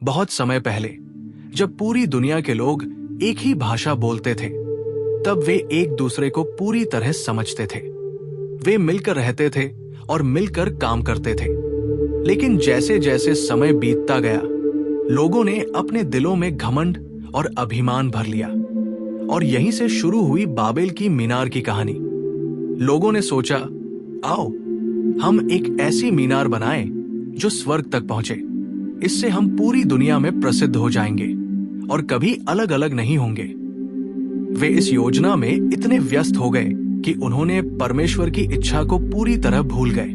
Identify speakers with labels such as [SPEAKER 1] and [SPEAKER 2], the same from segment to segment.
[SPEAKER 1] बहुत समय पहले जब पूरी दुनिया के लोग एक ही भाषा बोलते थे, तब वे एक दूसरे को पूरी तरह समझते थे। वे मिलकर रहते थे और मिलकर काम करते थे। लेकिन जैसे जैसे समय बीतता गया, लोगों ने अपने दिलों में घमंड और अभिमान भर लिया, और यहीं से शुरू हुई बाबेल की मीनार की कहानी। लोगों ने सोचा, आओ हम एक ऐसी मीनार बनाएं जो स्वर्ग तक पहुंचे। इससे हम पूरी दुनिया में प्रसिद्ध हो जाएंगे और कभी अलग अलग नहीं होंगे। वे इस योजना में इतने व्यस्त हो गए कि उन्होंने परमेश्वर की इच्छा को पूरी तरह भूल गए।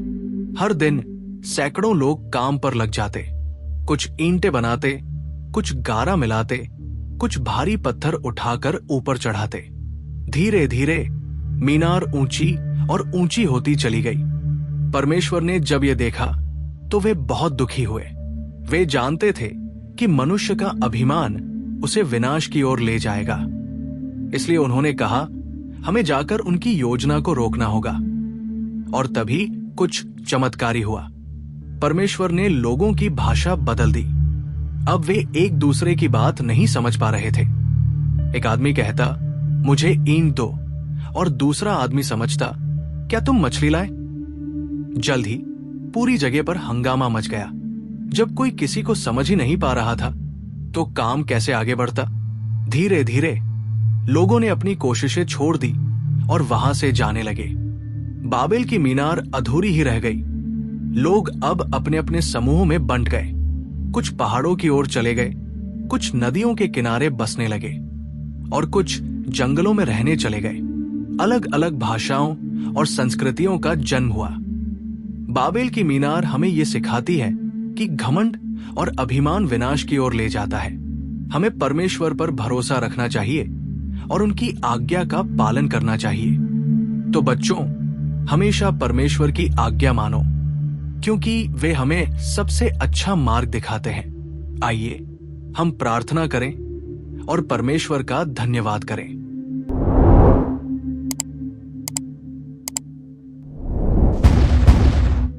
[SPEAKER 1] हर दिन सैकड़ों लोग काम पर लग जाते, कुछ ईंटें बनाते, कुछ गारा मिलाते, कुछ भारी पत्थर उठाकर ऊपर चढ़ाते। धीरे धीरे मीनार ऊंची और ऊंची होती चली गई। परमेश्वर ने जब ये देखा तो वे बहुत दुखी हुए। वे जानते थे कि मनुष्य का अभिमान उसे विनाश की ओर ले जाएगा। इसलिए उन्होंने कहा, हमें जाकर उनकी योजना को रोकना होगा। और तभी कुछ चमत्कारी हुआ। परमेश्वर ने लोगों की भाषा बदल दी। अब वे एक दूसरे की बात नहीं समझ पा रहे थे। एक आदमी कहता, मुझे ईंट दो, और दूसरा आदमी समझता, क्या तुम मछली लाए? जल्द ही पूरी जगह पर हंगामा मच गया। जब कोई किसी को समझ ही नहीं पा रहा था तो काम कैसे आगे बढ़ता? धीरे धीरे लोगों ने अपनी कोशिशें छोड़ दी और वहां से जाने लगे। बाबेल की मीनार अधूरी ही रह गई। लोग अब अपने अपने समूह में बंट गए। कुछ पहाड़ों की ओर चले गए, कुछ नदियों के किनारे बसने लगे, और कुछ जंगलों में रहने चले गए। अलग अलग भाषाओं और संस्कृतियों का जन्म हुआ। बाबेल की मीनार हमें यह सिखाती है कि घमंड और अभिमान विनाश की ओर ले जाता है। हमें परमेश्वर पर भरोसा रखना चाहिए और उनकी आज्ञा का पालन करना चाहिए। तो बच्चों, हमेशा परमेश्वर की आज्ञा मानो, क्योंकि वे हमें सबसे अच्छा मार्ग दिखाते हैं। आइए हम प्रार्थना करें और परमेश्वर का धन्यवाद करें।